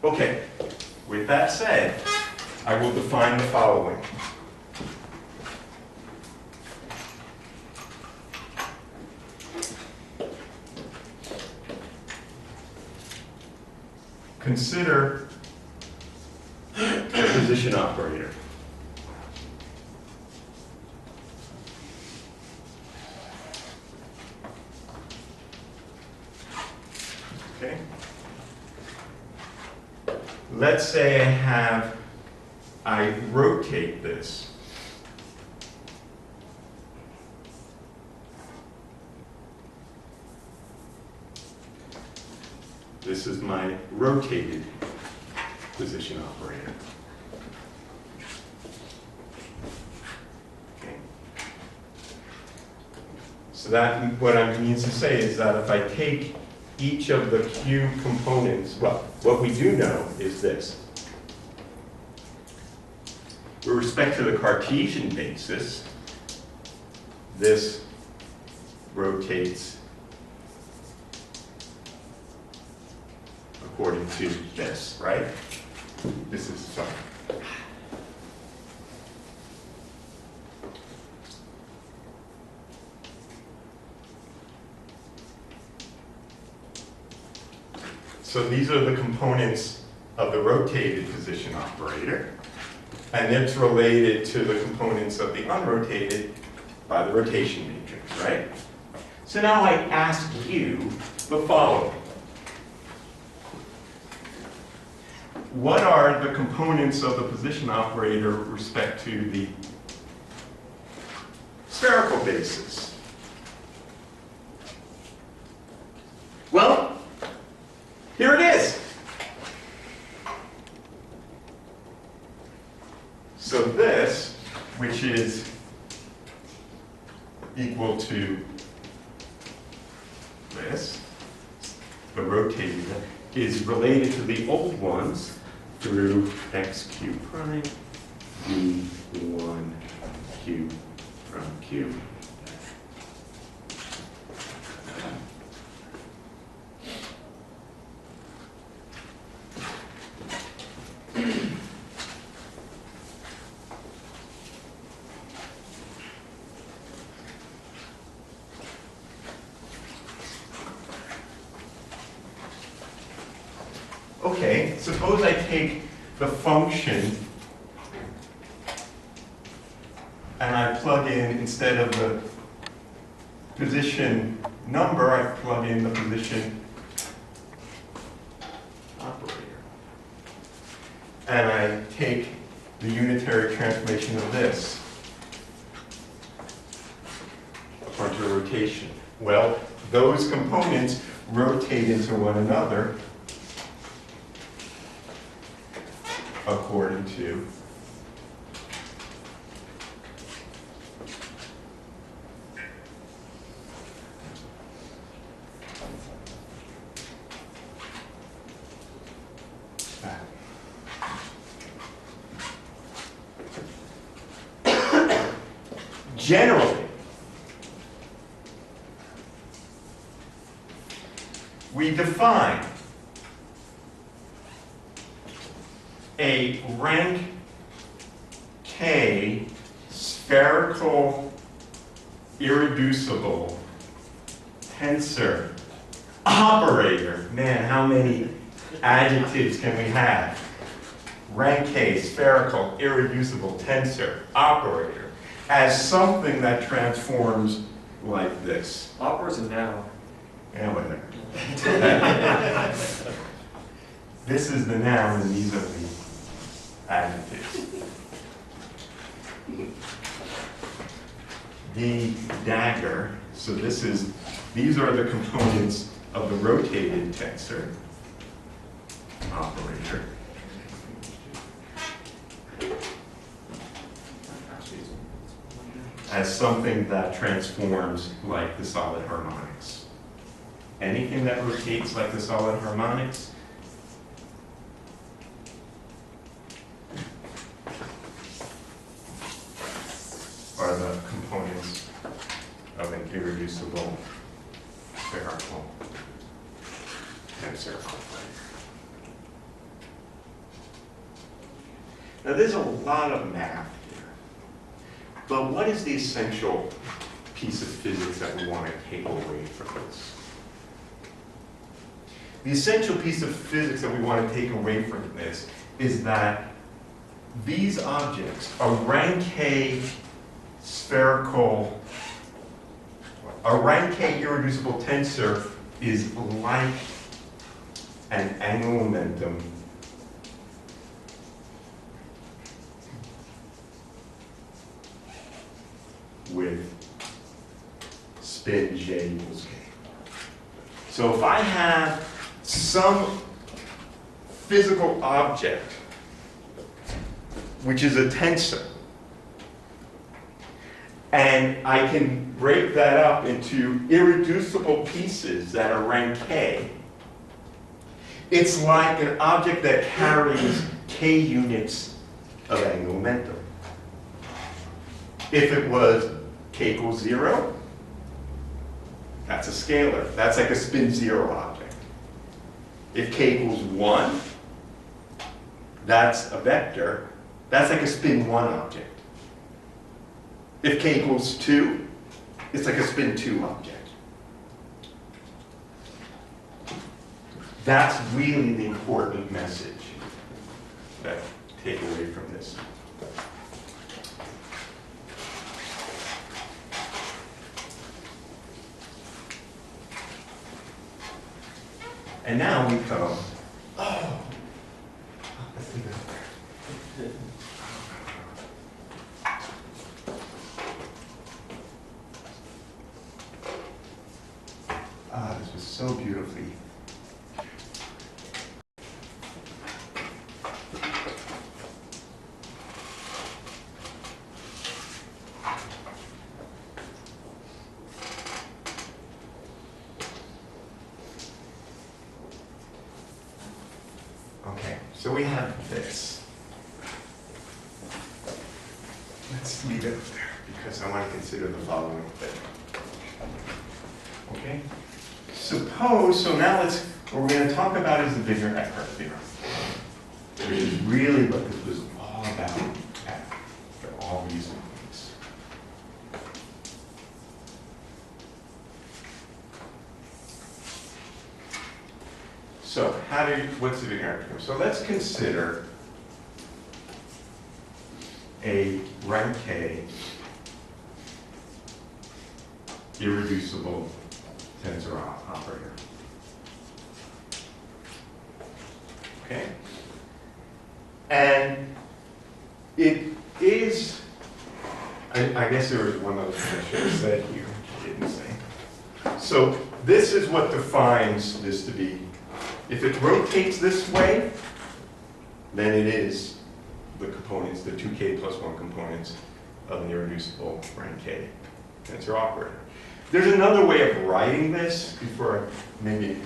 Okay, with that said, I will define the following. Consider a position operator. Okay. Let's say I rotate this. This is my rotated position operator. Okay. So that, what I means to say is that if I take each of the Q components, well, what we do know is this. With respect to the Cartesian basis, this rotates according to this, right? This is, sorry. So these are the components of the rotated position operator. And it's related to the components of the unrotated by the rotation matrix, right? So now I ask you the following. What are the components of the position operator with respect to the spherical basis? Well, here it is. So this, which is equal to this, the rotating, is related to the old ones through x cubed prime v1 q from q. Okay, suppose I take the function and I plug in, instead of the position number, I plug in the position operator. And I take the unitary transformation of this onto rotation. Well, those components rotate into one another according to that. Generally, we define a rank K spherical irreducible tensor operator. Man, how many adjectives can we have? Rank K spherical irreducible tensor operator as something that transforms like this. Opera's a noun. Yeah, whatever. This is the noun and these are the adjectives. The dagger, so these are the components of the rotated tensor operator. As something that transforms like the solid harmonics. Anything that rotates like the solid harmonics are the components of an irreducible spherical tensor operator. Now there's a lot of math here, but what is the essential piece of physics that we want to take away from this? The essential piece of physics that we want to take away from this is that these objects, a rank K spherical, a rank K irreducible tensor is like an angular momentum with spin J equals K. So if I have some physical object, which is a tensor, and I can break that up into irreducible pieces that are rank K, it's like an object that carries K units of angular momentum. If it was K equals 0, that's a scalar. That's like a spin 0 object. If K equals 1, that's a vector. That's like a spin 1 object. If K equals 2, it's like a spin 2 object. That's really the important message that I take away from this. And now we come, oh, let's do that. This was so beautifully. Okay, so we have this. Let's leave it there because I want to consider the following thing. Okay? Suppose, so now what we're going to talk about is the Wigner-Eckhart theorem, which is really what this was all about for all reasons. So what's the Wigner-Eckhart theorem? So let's consider a rank K irreducible tensor operator. Okay? And it is, I guess there was one other thing I should have said here, I didn't say. So this is what defines this to be. If it rotates this way, then it is the components, the 2k plus 1 components of an irreducible rank K tensor operator. There's another way of writing this before maybe,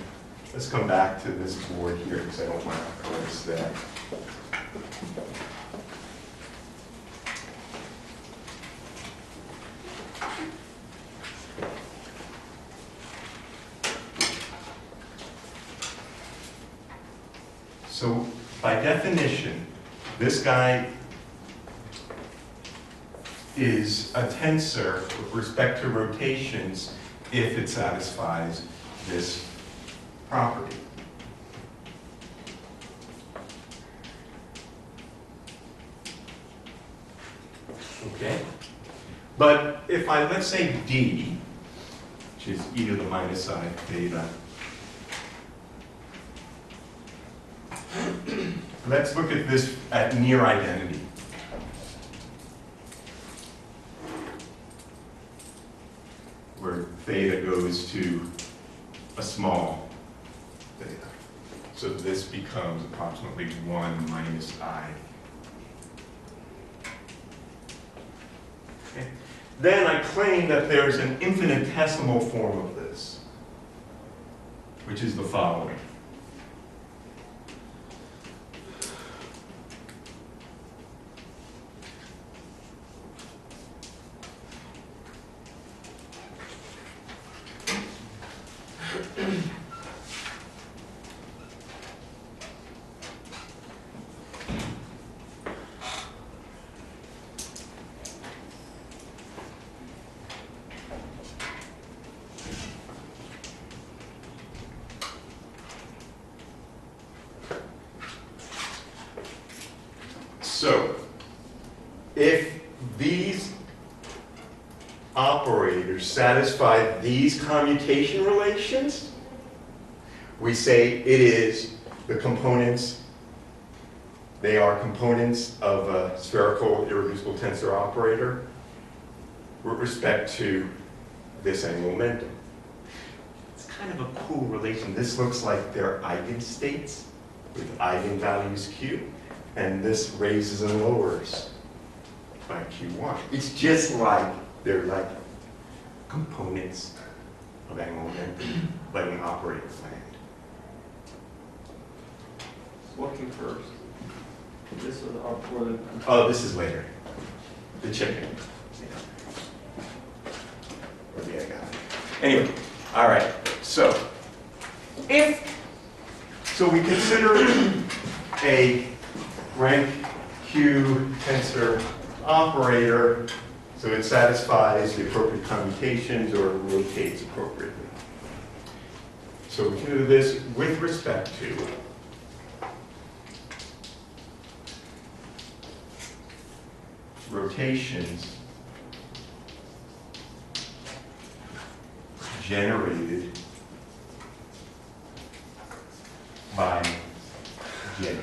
let's come back to this board here because I don't want to erase that. So by definition, this guy is a tensor with respect to rotations if it satisfies this property. Okay? But if let's say D, which is e to the minus I theta, let's look at this at near identity. Where theta goes to a small theta. So this becomes approximately 1 minus I. Okay. Then I claim that there's an infinitesimal form of this, which is the following. So, if these operators satisfy these commutation relations, we say it is the components, they are components of a spherical irreducible tensor operator with respect to this angular momentum. It's kind of a cool relation. This looks like their eigenstates with eigenvalues Q. And this raises and lowers by Q1. It's just like they're like components of angular momentum, like an operator land. What came first? This or the Oh, this is later. The chicken. Or the egg. Anyway, all right. So we consider a rank Q tensor operator, so it satisfies the appropriate commutations or rotates appropriately. So we can do this with respect to rotations generated by J.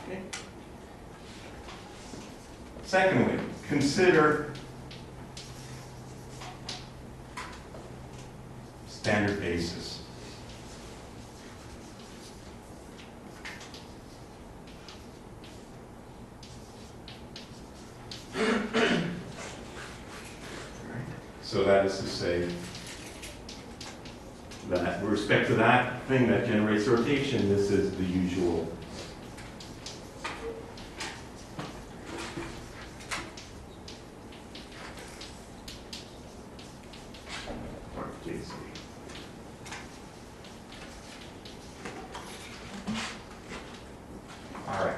Okay. Secondly, consider standard basis. So that is to say that with respect to that thing that generates rotation, this is the usual JC. All right.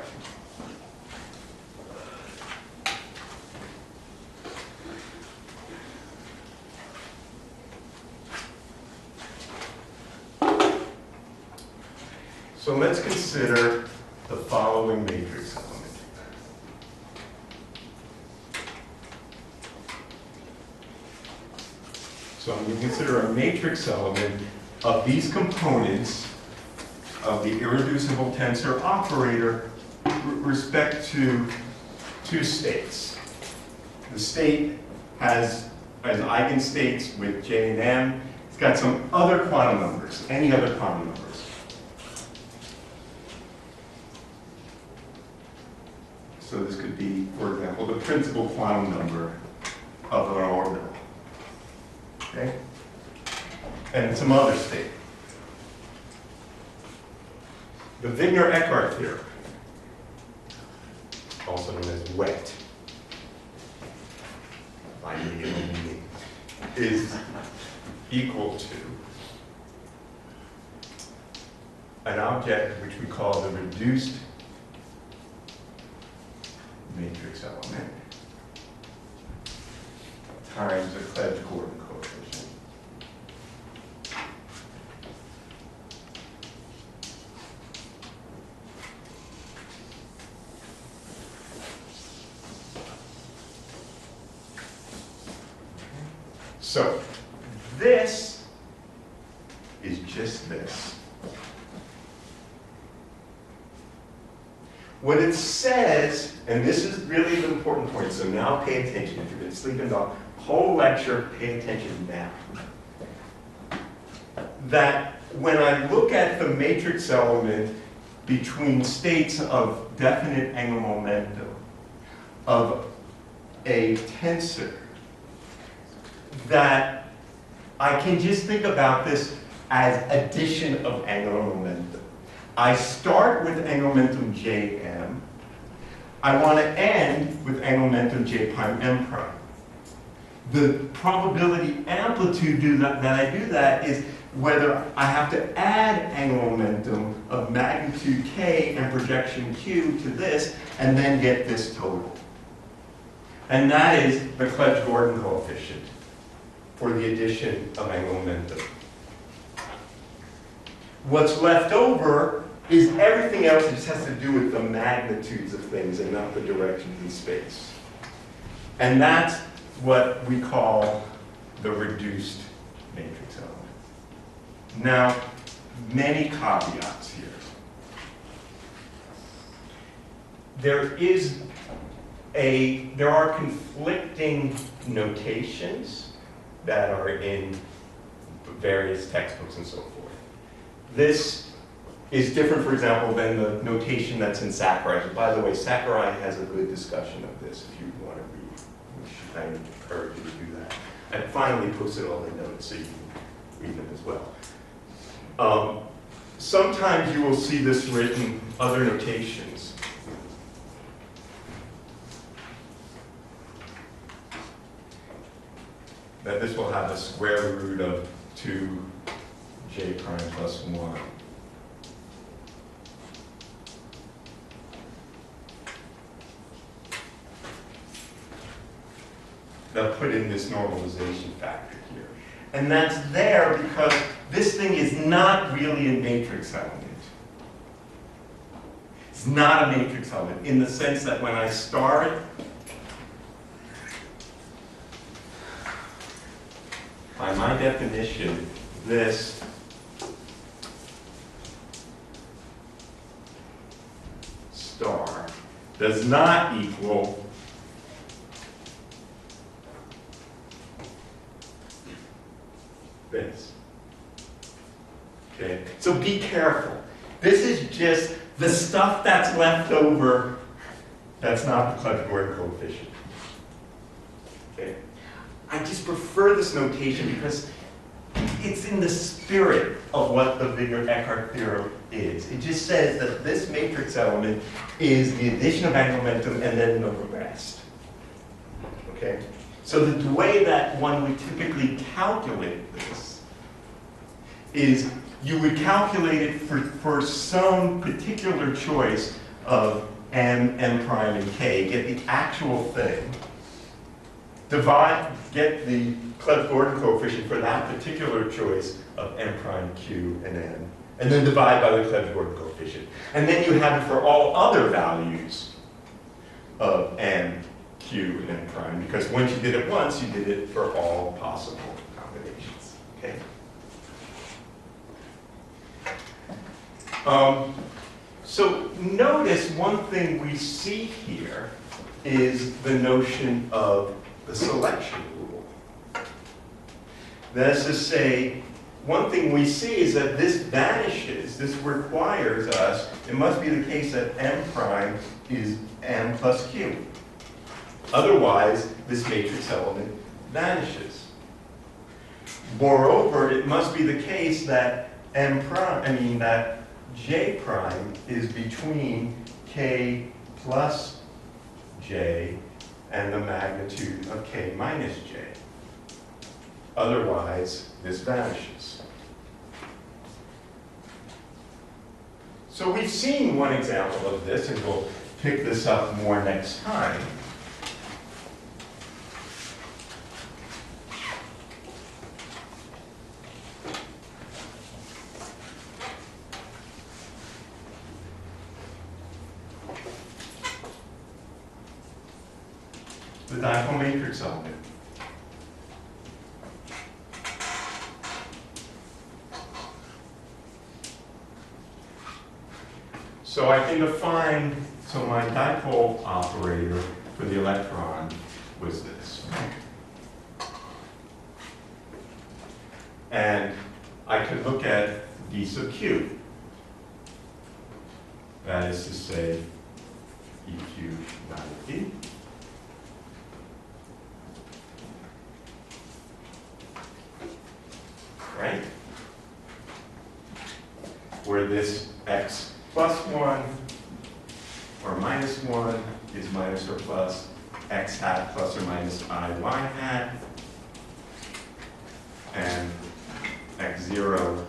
So let's consider the following matrix element. So I'm going to consider a matrix element of these components of the irreducible tensor operator with respect to two states. The state has eigenstates with J and M. It's got some other quantum numbers, any other quantum numbers. So this could be, for example, the principal quantum number of an orbital. Okay? And some other state. The Wigner-Eckhart theorem, also known as WET, is equal to an object which we call the reduced matrix element times the Clebsch-Gordon coefficient. So this is just this. What it says, and this is really the important point, so now pay attention. If you've been sleeping the whole lecture, pay attention now. That when I look at the matrix element between states of definite angular momentum of a tensor, that I can just think about this as addition of angular momentum. I start with angular momentum Jm. I want to end with angular momentum J prime M prime. The probability amplitude that I do that is whether I have to add angular momentum of magnitude K and projection Q to this and then get this total. And that is the Clebsch-Gordon coefficient for the addition of angular momentum. What's left over is everything else that just has to do with the magnitudes of things and not the directions in space. And that's what we call the reduced matrix element. Now, many caveats here. There are conflicting notations that are in various textbooks and so forth. This is different, for example, than the notation that's in Sakurai. By the way, Sakurai has a good discussion of this if you want to read, which I encourage you to do that. I finally posted all the notes so you can read them as well. Sometimes you will see this written other notations. That this will have a square root of 2j prime plus 1. they'll put in this normalization factor here. And that's there because this thing is not really a matrix element. It's not a matrix element in the sense that when I start, by my definition, this star does not equal this. Okay, so be careful. This is just the stuff that's left over that's not the Clebsch-Gordan coefficient. Okay, I just prefer this notation because it's in the spirit of what the Wigner-Eckhart theorem is. It just says that this matrix element is the addition of angular momentum and then the rest. Okay? So the way that one would typically calculate this is you would calculate it for some particular choice of m, m prime, and k, get the actual thing, get the Clebsch-Gordan coefficient for that particular choice of m prime, q, and n, and then divide by the Clebsch-Gordan coefficient. And then you have it for all other values of n, q, and n prime, because once you did it once, you did it for all possible combinations. Okay? So notice one thing we see here is the notion of the selection rule. That is to say, one thing we see is that this vanishes. This requires us, it must be the case that m prime is m plus q. Otherwise, this matrix element vanishes. Moreover, it must be the case that that j prime is between k plus j and the magnitude of k minus j. Otherwise, this vanishes. So we've seen one example of this, and we'll pick this up more next time. The dipole matrix element. So I can define, so my dipole operator for the electron was this. And I could look at d sub q. That is to say, eq divided d. Right? Where this x plus 1 or minus 1 is minus or plus x hat plus or minus I y hat, and x0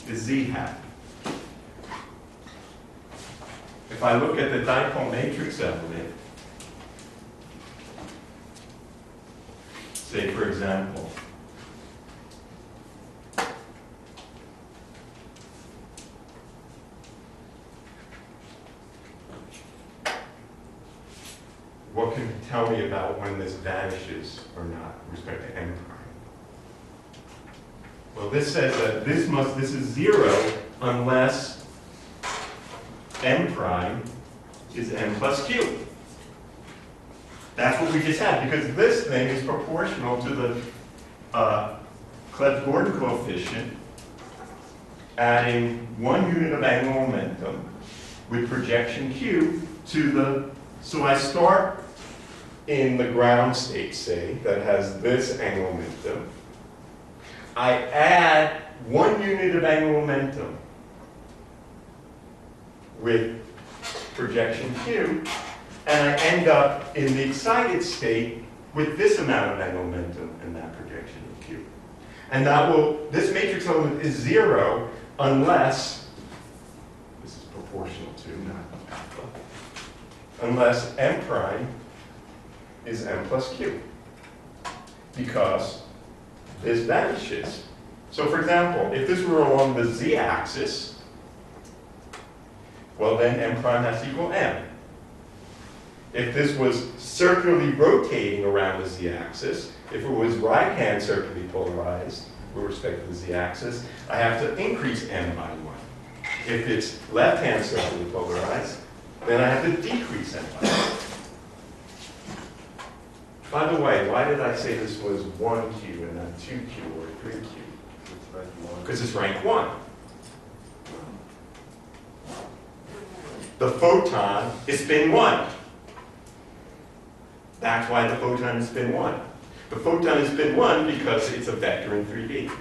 is z hat. If I look at the dipole matrix element, say for example, what can you tell me about when this vanishes or not with respect to m prime? Well, this says that this is 0 unless m prime is m plus q. That's what we just had, because this thing is proportional to the Clebsch-Gordan coefficient adding 1 unit of angular momentum with projection q to the, so I start in the ground state, say, that has this angular momentum. I add 1 unit of angular momentum with projection q, and I end up in the excited state with this amount of angular momentum and that projection of q. And that will, this matrix element is 0 unless, this is proportional to, not alpha, unless m prime is m plus q. because this vanishes. So for example, if this were along the z-axis, well then m prime has to equal m. If this was circularly rotating around the z-axis, if it was right-hand circularly polarized with respect to the z-axis, I have to increase m by 1. If it's left-hand circularly polarized, then I have to decrease m by 1. By the way, why did I say this was 1Q and not 2Q or 3Q? Because it's rank 1. The photon is spin 1. That's why the photon is spin 1. The photon is spin 1 because it's a vector in 3D.